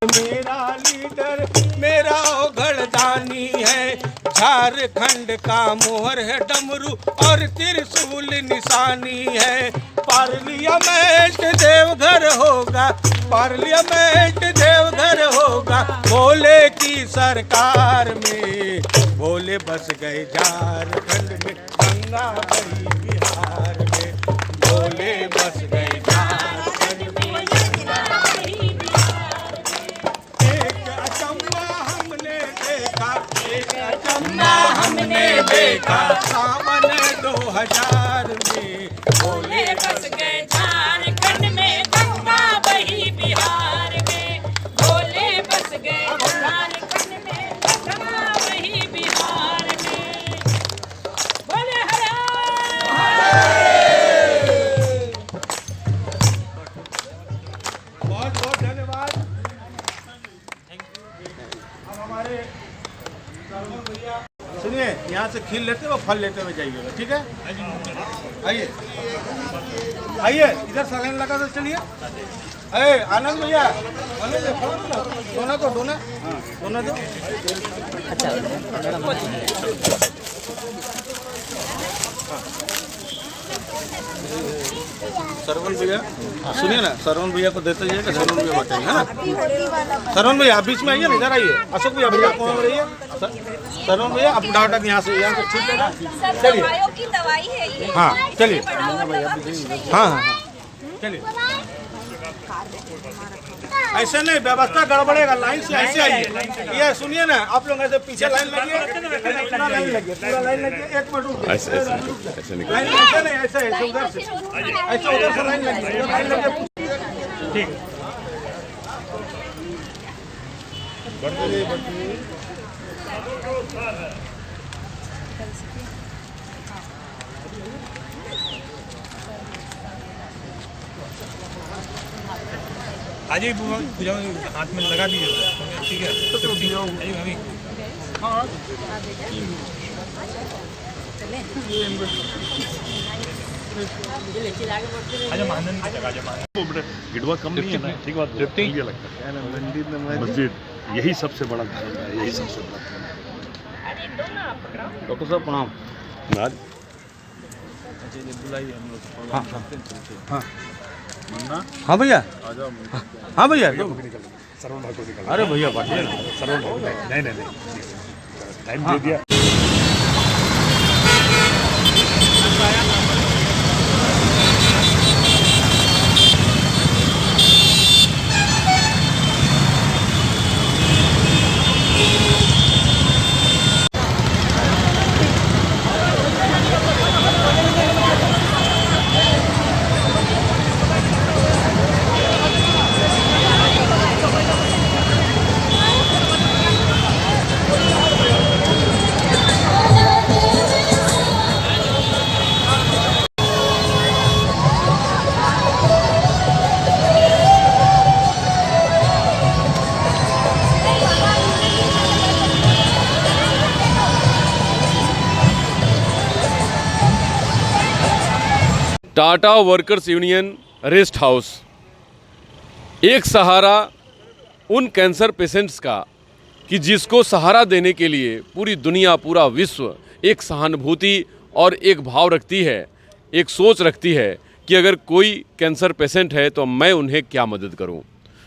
मेरा लीडर मेरा घड़दानी है, झारखंड का मोहर है डमरू और त्रिशूल निशानी है। पार्लियामेंट देवघर होगा, पार्लियामेंट देवघर होगा, भोले की सरकार में। भोले बस गए झारखंड में, गंगा बही बिहार में। भोले बस गए झारखंड में, एक अचंबा हमने देखा, एक अचंबा हमने देखा, सावन 2000 में। भोले बस गए झारखंड में, गंगा बही बिहार में। भोले बस गए झारखंड में, गंगा बही बिहार में। बोले हर बहुत बहुत धन्यवाद। अब हमारे सरवन भैया सुनिए, यहाँ से खील लेते हुए फल लेते हुए जाइएगा, ठीक है? आइए आइए, इधर सलाइन लगा तो चलिए। अरे आनंद भैया, आनंद डोना तो डोना, हाँ डोना दो। सरवन भैया सुनिए ना, सरवन भैया को देते जाइएगा, सरवन भैया बताइए, है ना? सरवन भैया आप बीच में आइए ना, इधर आइए। अशोक भैया भैया आप वहाँ रहिए। सरवन भैया आप डाटा यहाँ से ठीक है ना? चलिए की दवाई है ये। हाँ चलिए, हाँ हाँ हाँ चलिए। ऐसे नहीं, व्यवस्था गड़बड़ेगा, लाइन से ऐसे आइए। ये सुनिए ना, आप लोग ऐसे पीछे लाइन लगिए, पूरा लाइन लगिए, पूरा लाइन लगिए। एक मिनट रुक, ऐसे लाइन ऐसे नहीं, ऐसे ऐसे उधर से, ऐसे उधर से लाइन लगिए, लाइन लगिए। ठीक आज ही पूजा हाथ में लगा दीजिए, ठीक है? अभी अच्छा मानन की जगह जमा गिडवा कम नहीं है ना, ठीक बात ये लगता है मस्जिद, यही सबसे बड़ा धर्म है, यही सबसे बड़ा धर्म। डॉक्टर साहब प्रणाम। बुलाइए हम लोग। हाँ हाँ हाँ भैया, हाँ भैया। अरे भैया बाटिए ना, नहीं टाइम दे दिया। Tata workers union rest house एक सहारा उन कैंसर पेशेंट्स का कि जिसको सहारा देने के लिए पूरी दुनिया, पूरा विश्व एक सहानुभूति और एक भाव रखती है, एक सोच रखती है कि अगर कोई कैंसर पेशेंट है तो मैं उन्हें क्या मदद करूं।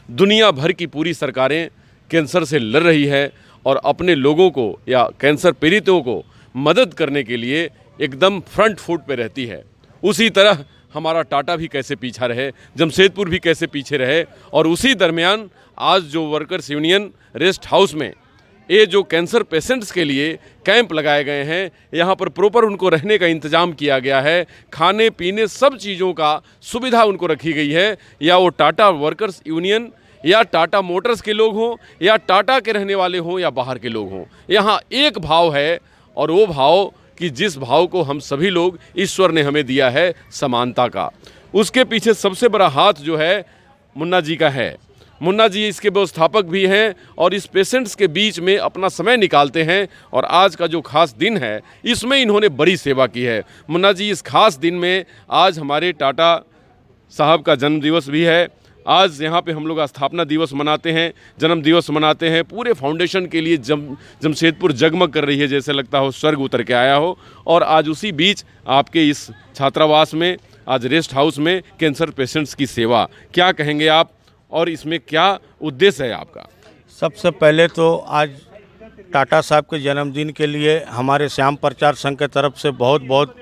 दुनिया भर की पूरी सरकारें कैंसर से लड़ रही है और अपने लोगों को या कैंसर पीड़ितों को मदद करने के लिए एकदम फ्रंट फुट पे रहती है। उसी तरह हमारा टाटा भी कैसे पीछा रहे, जमशेदपुर भी कैसे पीछे रहे, और उसी दरमियान आज जो वर्कर्स यूनियन रेस्ट हाउस में ये जो कैंसर पेशेंट्स के लिए कैंप लगाए गए हैं, यहाँ पर प्रॉपर उनको रहने का इंतज़ाम किया गया है, खाने पीने सब चीज़ों का सुविधा उनको रखी गई है। या वो टाटा वर्कर्स यूनियन या टाटा मोटर्स के लोग हों या टाटा के रहने वाले हों या बाहर के लोग हों, यहाँ एक भाव है, और वो भाव कि जिस भाव को हम सभी लोग, ईश्वर ने हमें दिया है, समानता का। उसके पीछे सबसे बड़ा हाथ जो है मुन्ना जी का है। मुन्ना जी इसके व्यवस्थापक भी हैं और इस पेशेंट्स के बीच में अपना समय निकालते हैं और आज का जो खास दिन है इसमें इन्होंने बड़ी सेवा की है। मुन्ना जी, इस खास दिन में आज हमारे टाटा साहब का जन्म दिवस भी है। आज यहाँ पे हम लोग स्थापना दिवस मनाते हैं, जन्म दिवस मनाते हैं। पूरे फाउंडेशन के लिए जमशेदपुर जगमग कर रही है, जैसे लगता हो स्वर्ग उतर के आया हो। और आज उसी बीच आपके इस छात्रावास में, आज रेस्ट हाउस में कैंसर पेशेंट्स की सेवा, क्या कहेंगे आप और इसमें क्या उद्देश्य है आपका? सबसे पहले तो आज टाटा साहब के जन्मदिन के लिए हमारे श्याम प्रचार संघ के तरफ से बहुत बहुत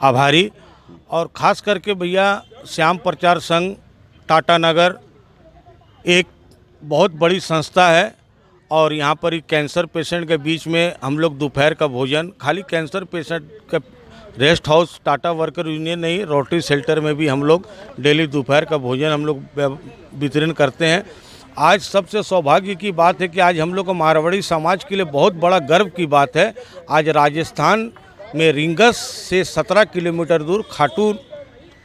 आभारी। और ख़ास करके भैया श्याम प्रचार संघ टाटा नगर एक बहुत बड़ी संस्था है और यहाँ पर ही कैंसर पेशेंट के बीच में हम लोग दोपहर का भोजन, खाली कैंसर पेशेंट का rest house Tata worker union नहीं, रोटरी शेल्टर में भी हम लोग डेली दोपहर का भोजन हम लोग वितरण करते हैं। आज सबसे सौभाग्य की बात है कि आज हम लोग को मारवाड़ी समाज के लिए बहुत बड़ा गर्व की बात है। आज राजस्थान में रींगस से 17 किलोमीटर दूर खाटू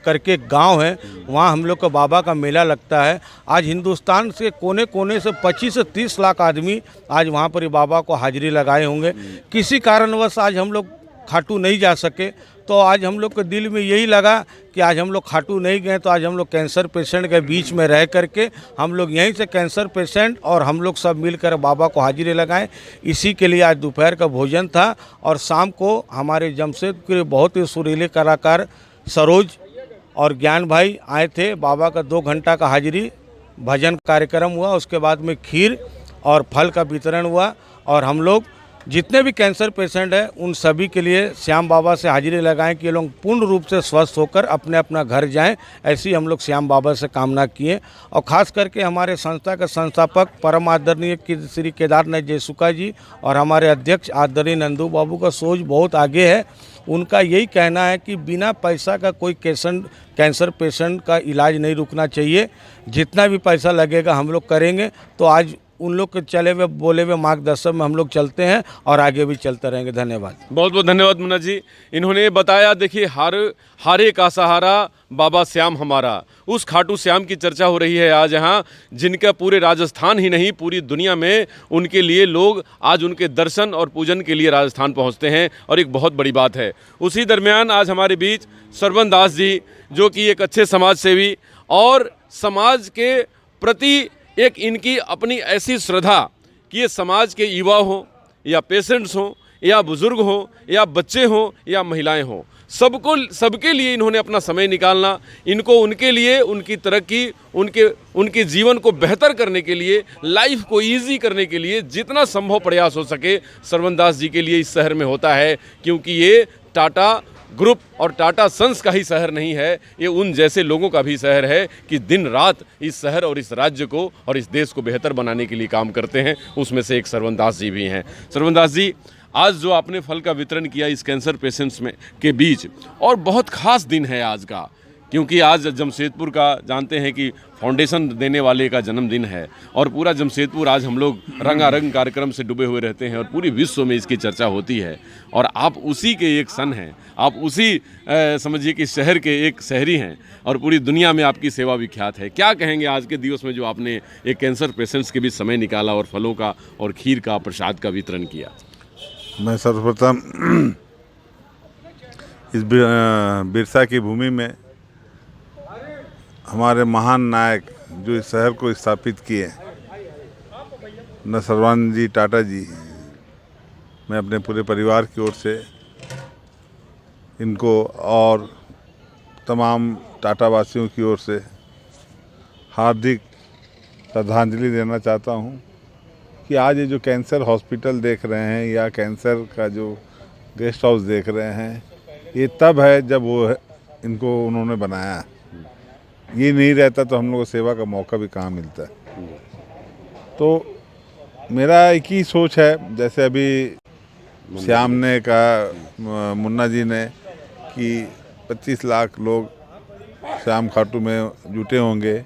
करके गांव है, वहाँ हम लोग का बाबा का मेला लगता है। आज हिंदुस्तान से कोने कोने से 25 से 30 लाख आदमी आज वहाँ पर बाबा को हाजिरी लगाए होंगे। किसी कारणवश आज हम लोग खाटू नहीं जा सके, तो आज हम लोग के दिल में यही लगा कि आज हम लोग खाटू नहीं गए तो आज हम लोग कैंसर पेशेंट के बीच में रह करके हम लोग यहीं से कैंसर पेशेंट और हम लोग सब मिलकर बाबा को हाजिरी लगाएं। इसी के लिए आज दोपहर का भोजन था और शाम को हमारे जमशेदपुर के बहुत ही सुरीले कलाकार सरोज और ज्ञान भाई आए थे। बाबा का 2 घंटा का हाजिरी भजन कार्यक्रम हुआ, उसके बाद में खीर और फल का वितरण हुआ और हम लोग जितने भी कैंसर पेशेंट हैं उन सभी के लिए श्याम बाबा से हाजिरी लगाएं कि ये लोग पूर्ण रूप से स्वस्थ होकर अपने अपना घर जाएं, ऐसी हम लोग श्याम बाबा से कामना किए। और ख़ास करके हमारे संस्था के संस्थापक परम आदरणीय श्री केदारनाथ जयसुखा जी और हमारे अध्यक्ष आदरणीय नंदू बाबू का सोच बहुत आगे है। उनका यही कहना है कि बिना पैसा का कोई कैंसर पेशेंट का इलाज नहीं रुकना चाहिए, जितना भी पैसा लगेगा हम लोग करेंगे। तो आज उन लोग के चले हुए बोले हुए मार्गदर्शन में हम लोग चलते हैं और आगे भी चलते रहेंगे। धन्यवाद। बहुत बहुत धन्यवाद मुन्ना जी। इन्होंने बताया, देखिए हारे का सहारा बाबा श्याम हमारा, उस खाटू श्याम की चर्चा हो रही है आज यहाँ, जिनका पूरे राजस्थान ही नहीं पूरी दुनिया में उनके लिए लोग आज उनके दर्शन और पूजन के लिए राजस्थान पहुँचते हैं और एक बहुत बड़ी बात है। उसी दरमियान आज हमारे बीच सरवन दास जी, जो कि एक अच्छे समाज सेवी और समाज के प्रति एक इनकी अपनी ऐसी श्रद्धा कि ये समाज के युवा हों या पेशेंट्स हों या बुज़ुर्ग हों या बच्चे हों या महिलाएं हों, सबके लिए इन्होंने अपना समय निकालना, इनको उनके लिए, उनकी तरक्की, उनके जीवन को बेहतर करने के लिए, लाइफ को इजी करने के लिए जितना संभव प्रयास हो सके सरवन दास जी के लिए इस शहर में होता है। क्योंकि ये टाटा ग्रुप और टाटा सन्स का ही शहर नहीं है, ये उन जैसे लोगों का भी शहर है कि दिन रात इस शहर और इस राज्य को और इस देश को बेहतर बनाने के लिए काम करते हैं। उसमें से एक सरवन दास जी भी हैं। सरवन दास जी, आज जो आपने फल का वितरण किया इस कैंसर पेशेंट्स में के बीच, और बहुत ख़ास दिन है आज का, क्योंकि आज जमशेदपुर का जानते हैं कि फाउंडेशन देने वाले का जन्मदिन है और पूरा जमशेदपुर आज हम लोग रंगारंग कार्यक्रम से डूबे हुए रहते हैं और पूरी विश्व में इसकी चर्चा होती है और आप उसी के एक सन हैं, आप उसी समझिए कि शहर के एक शहरी हैं और पूरी दुनिया में आपकी सेवा विख्यात है। क्या कहेंगे आज के दिवस में जो आपने एक कैंसर पेशेंट्स के बीच समय निकाला और फलों का और खीर का प्रसाद का वितरण किया? मैं सर्वप्रथम इस बिरसा की भूमि में हमारे महान नायक जो इस शहर को स्थापित किए न सर्वानंद जी टाटा जी, मैं अपने पूरे परिवार की ओर से इनको और तमाम टाटा वासियों की ओर से हार्दिक श्रद्धांजलि देना चाहता हूँ कि आज ये जो कैंसर हॉस्पिटल देख रहे हैं या कैंसर का जो गेस्ट हाउस देख रहे हैं, ये तब है जब वो इनको उन्होंने बनाया। ये नहीं रहता तो हम लोग को सेवा का मौका भी कहाँ मिलता है। तो मेरा एक ही सोच है, जैसे अभी श्याम ने कहा, मुन्ना जी ने, कि 25 लाख लोग श्याम खाटू में जुटे होंगे,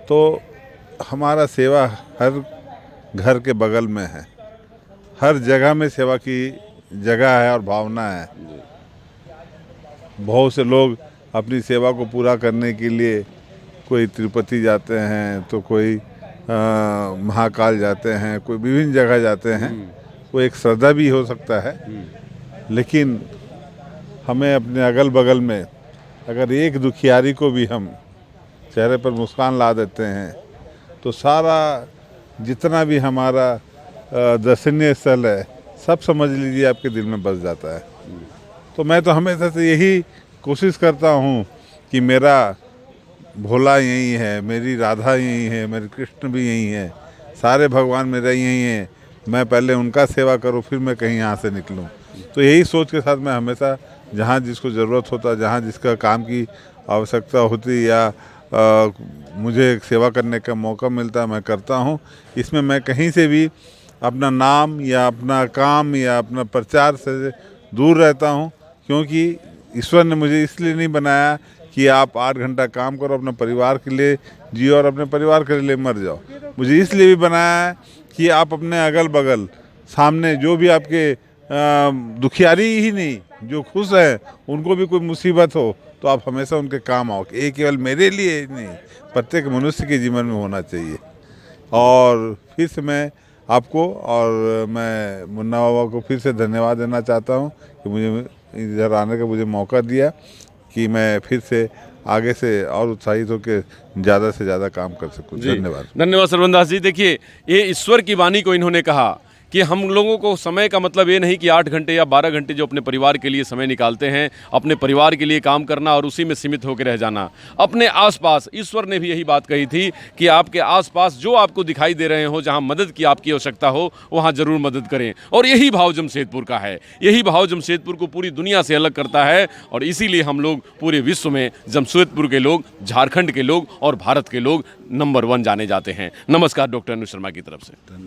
तो हमारा सेवा हर घर के बगल में है, हर जगह में सेवा की जगह है और भावना है। बहुत से लोग अपनी सेवा को पूरा करने के लिए कोई तिरुपति जाते हैं, तो कोई महाकाल जाते हैं, कोई विभिन्न जगह जाते हैं। वो एक श्रद्धा भी हो सकता है, लेकिन हमें अपने अगल बगल में अगर एक दुखियारी को भी हम चेहरे पर मुस्कान ला देते हैं तो सारा जितना भी हमारा दर्शनीय स्थल है सब समझ लीजिए आपके दिल में बस जाता है। तो मैं तो हमेशा से यही कोशिश करता हूँ कि मेरा भोला यही है, मेरी राधा यही है, मेरे कृष्ण भी यही है, सारे भगवान मेरे यही हैं, मैं पहले उनका सेवा करूँ फिर मैं कहीं यहाँ से निकलूँ। तो यही सोच के साथ मैं हमेशा जहाँ जिसको ज़रूरत होता, जहाँ जिसका काम की आवश्यकता होती या मुझे सेवा करने का मौका मिलता मैं करता हूँ। इसमें मैं कहीं से भी अपना नाम या अपना काम या अपना प्रचार से दूर रहता हूँ, क्योंकि ईश्वर ने मुझे इसलिए नहीं बनाया कि आप 8 घंटा काम करो, अपने परिवार के लिए जियो और अपने परिवार के लिए मर जाओ। मुझे इसलिए भी बनाया है कि आप अपने अगल बगल सामने जो भी आपके दुखियारी ही नहीं, जो खुश हैं उनको भी कोई मुसीबत हो तो आप हमेशा उनके काम आओ। ये केवल मेरे लिए ही नहीं, प्रत्येक मनुष्य के जीवन में होना चाहिए। और फिर से मैं आपको और मैं मुन्ना बाबा को फिर से धन्यवाद देना चाहता हूँ कि मुझे इधर आने का मुझे मौका दिया, कि मैं फिर से आगे से और उत्साहित होकर ज़्यादा से ज़्यादा काम कर सकूँ। धन्यवाद। धन्यवाद सरवण दास जी। देखिए, ये ईश्वर की वाणी को इन्होंने कहा कि हम लोगों को समय का मतलब ये नहीं कि 8 घंटे या 12 घंटे जो अपने परिवार के लिए समय निकालते हैं, अपने परिवार के लिए काम करना और उसी में सीमित होकर रह जाना। अपने आसपास ईश्वर ने भी यही बात कही थी कि आपके आसपास जो आपको दिखाई दे रहे हो, जहां मदद की आपकी आवश्यकता हो वहां ज़रूर मदद करें। और यही भाव जमशेदपुर का है, यही भाव जमशेदपुर को पूरी दुनिया से अलग करता है। और इसीलिए हम लोग पूरे विश्व में जमशेदपुर के लोग, झारखंड के लोग और भारत के लोग नंबर 1 जाने जाते हैं। नमस्कार, डॉक्टर अनु शर्मा की तरफ से।